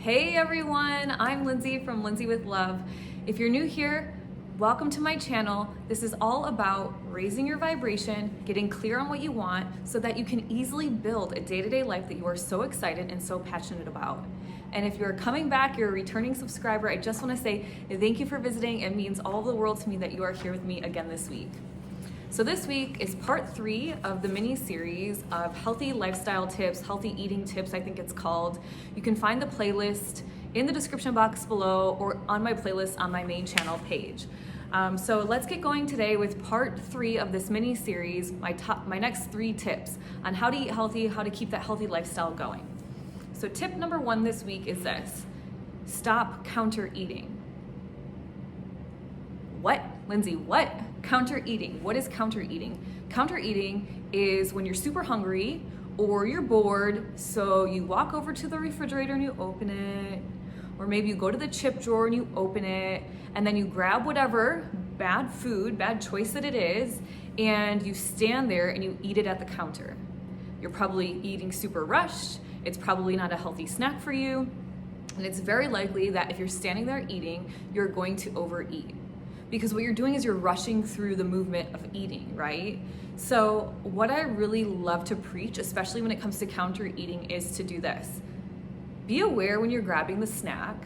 Hey everyone, I'm Lindsay from Lindsay with Love. If you're new here, welcome to my channel. This is all about raising your vibration, getting clear on what you want so that you can easily build a day-to-day life that you are so excited and so passionate about. And if you're coming back, you're a returning subscriber, I just want to say thank you for visiting. It means all the world to me that you are here with me again this week. So this week is part 3 of the mini series of healthy lifestyle tips, healthy eating tips, I think it's called. You can find the playlist in the description box below or on my playlist on my main channel page. So let's get going today with part 3 of this mini series, my next 3 tips on how to eat healthy, how to keep that healthy lifestyle going. So tip number 1 this week is this: stop counter eating. What? Lindsay, what? Counter eating. What is counter eating? Counter eating is when you're super hungry or you're bored, so you walk over to the refrigerator and you open it, or maybe you go to the chip drawer and you open it, and then you grab whatever bad food, bad choice that it is, and you stand there and you eat it at the counter. You're probably eating super rushed. It's probably not a healthy snack for you, and it's very likely that if you're standing there eating, you're going to overeat. Because what you're doing is you're rushing through the movement of eating, right? So what I really love to preach, especially when it comes to counter eating, is to do this. Be aware when you're grabbing the snack.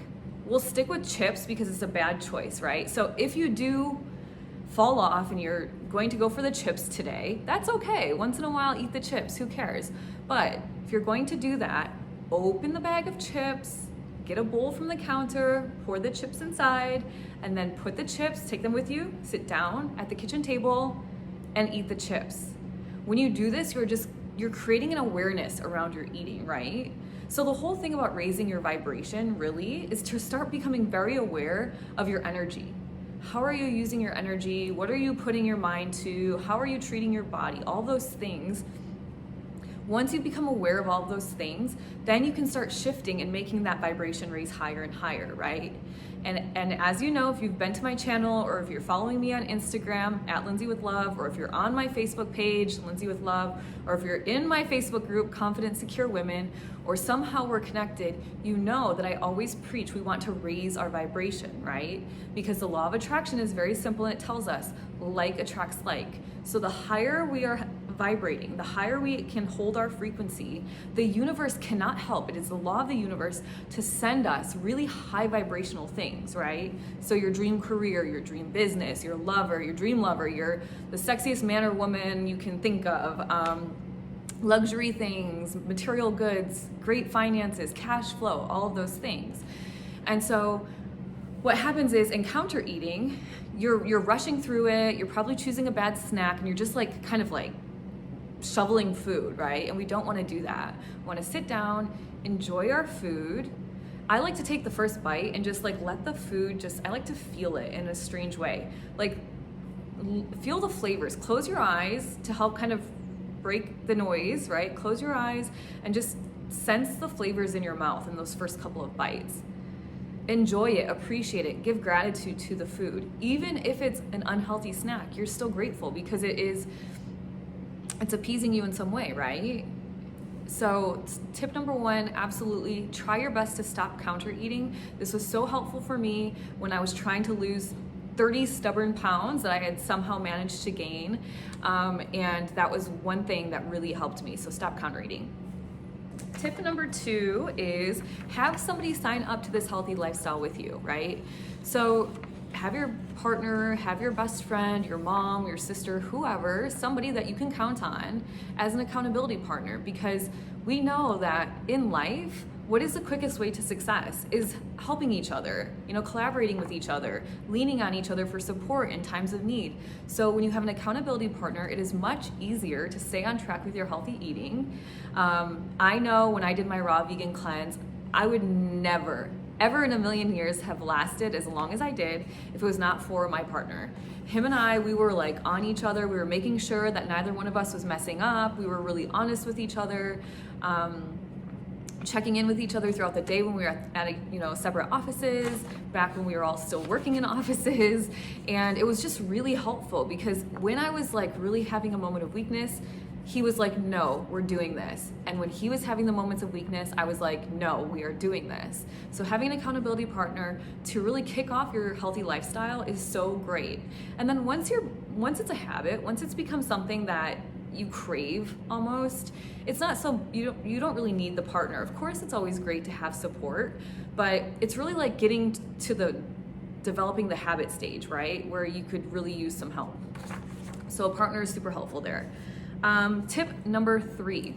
We'll stick with chips because it's a bad choice, right? So if you do fall off and you're going to go for the chips today, that's okay. Once in a while, eat the chips, who cares? But if you're going to do that, open the bag of chips, get a bowl from the counter, pour the chips inside, and then put the chips, take them with you, sit down at the kitchen table, and eat the chips. When you do this, you're creating an awareness around your eating, right? So the whole thing about raising your vibration really is to start becoming very aware of your energy. How are you using your energy? What are you putting your mind to? How are you treating your body? All those things. Once you become aware of all of those things, then you can start shifting and making that vibration raise higher and higher, right? And as you know, if you've been to my channel or if you're following me on Instagram at Lindsay with Love, or if you're on my Facebook page, Lindsay with Love, or if you're in my Facebook group, Confident Secure Women, or somehow we're connected, you know that I always preach we want to raise our vibration, right? Because the law of attraction is very simple and it tells us like attracts like. So the higher we are vibrating, the higher we can hold our frequency, the universe cannot help. It is the law of the universe to send us really high vibrational things, right? So your dream career, your dream business, your lover, your dream lover, you're the sexiest man or woman you can think of, luxury things, material goods, great finances, cash flow, all of those things. And so what happens is in counter eating, you're rushing through it, you're probably choosing a bad snack, and you're just like kind of like shoveling food, right? And we don't want to do that. We want to sit down, enjoy our food. I like to take the first bite and just like let the food I like to feel it in a strange way. Like feel the flavors. Close your eyes to help kind of break the noise, right? Close your eyes and just sense the flavors in your mouth in those first couple of bites. Enjoy it, appreciate it, give gratitude to the food. Even if it's an unhealthy snack, you're still grateful because it's appeasing you in some way, right? So tip number 1, absolutely try your best to stop counter eating. This was so helpful for me when I was trying to lose 30 stubborn pounds that I had somehow managed to gain. And that was one thing that really helped me. So stop counter eating. Tip number 2 is have somebody sign up to this healthy lifestyle with you, right? So have your partner, have your best friend, your mom, your sister, whoever, somebody that you can count on as an accountability partner, because we know that in life, what is the quickest way to success is helping each other, collaborating with each other, leaning on each other for support in times of need. So when you have an accountability partner, it is much easier to stay on track with your healthy eating. I know when I did my raw vegan cleanse, I would never, ever in a million years have lasted as long as I did if it was not for my partner. Him and I, we were like on each other. We were making sure that neither one of us was messing up. We were really honest with each other. Checking in with each other throughout the day when we were at separate offices, back when we were all still working in offices. And it was just really helpful because when I was like really having a moment of weakness, he was like, no, we're doing this. And when he was having the moments of weakness, I was like, no, we are doing this. So having an accountability partner to really kick off your healthy lifestyle is so great. And then once it's a habit, once it's become something that you crave almost, it's not so, you don't really need the partner. Of course, it's always great to have support, but it's really like getting to the developing the habit stage, right? Where you could really use some help. So a partner is super helpful there. Tip number three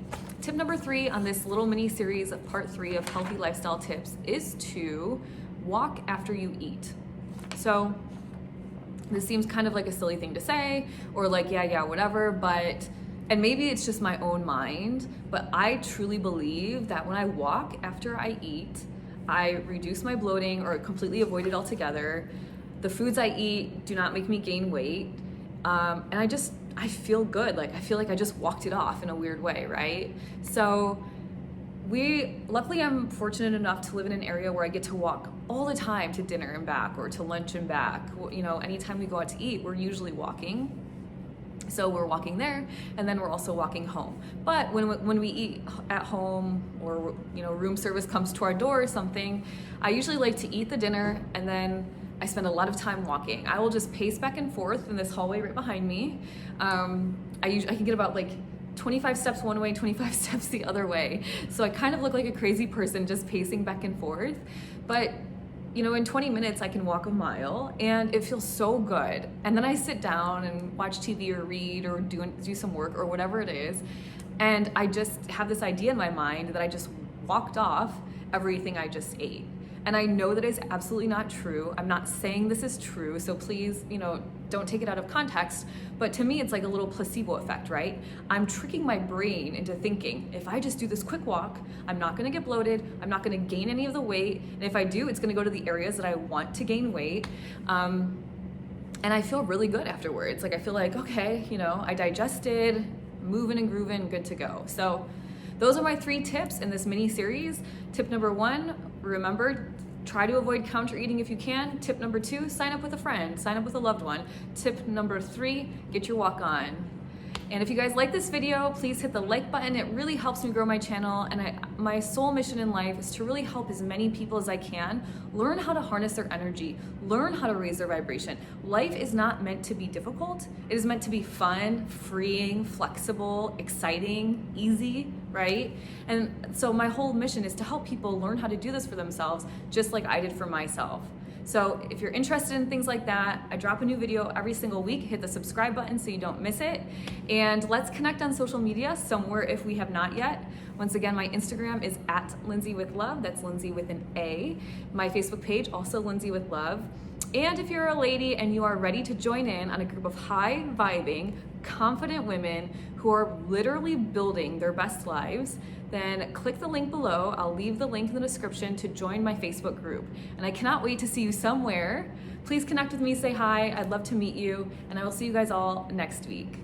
on this little mini series of part 3 of healthy lifestyle tips is to walk after you eat. So this seems kind of like a silly thing to say, or like, yeah, whatever, but, and maybe it's just my own mind, but I truly believe that when I walk after I eat, I reduce my bloating or completely avoid it altogether. The foods I eat do not make me gain weight. And I feel good. Like, I feel like I just walked it off in a weird way, right? So luckily I'm fortunate enough to live in an area where I get to walk all the time to dinner and back, or to lunch and back. You know, anytime we go out to eat, we're usually walking. So we're walking there, and then we're also walking home. But when we eat at home, or, you know, room service comes to our door or something, I usually like to eat the dinner, and then I spend a lot of time walking. I will just pace back and forth in this hallway right behind me. I can get about like 25 steps one way, 25 steps the other way. So I kind of look like a crazy person just pacing back and forth. But, you know, in 20 minutes I can walk a mile, and it feels so good. And then I sit down and watch TV or read or do some work or whatever it is. And I just have this idea in my mind that I just walked off everything I just ate. And I know that is absolutely not true. I'm not saying this is true, so please, you know, don't take it out of context. But to me, it's like a little placebo effect, right? I'm tricking my brain into thinking, if I just do this quick walk, I'm not gonna get bloated, I'm not gonna gain any of the weight, and if I do, it's gonna go to the areas that I want to gain weight. And I feel really good afterwards. Like, I feel like, okay, you know, I digested, moving and grooving, good to go. So those are my 3 tips in this mini series. Tip number 1, remember, try to avoid counter eating if you can. Tip number 2, sign up with a friend, sign up with a loved one. Tip number 3, get your walk on. And if you guys like this video, please hit the like button. It really helps me grow my channel, and my sole mission in life is to really help as many people as I can learn how to harness their energy, learn how to raise their vibration. Life is not meant to be difficult. It is meant to be fun, freeing, flexible, exciting, easy, right? And so my whole mission is to help people learn how to do this for themselves, just like I did for myself. So if you're interested in things like that, I drop a new video every single week. Hit the subscribe button so you don't miss it. And let's connect on social media somewhere if we have not yet. Once again, my Instagram is @LindsayWithLove. That's Lindsay with an A. My Facebook page, also Lindsay with Love. And if you're a lady and you are ready to join in on a group of high vibing, confident women who are literally building their best lives, then click the link below. I'll leave the link in the description to join my Facebook group. And I cannot wait to see you somewhere. Please connect with me, say hi. I'd love to meet you, and I will see you guys all next week.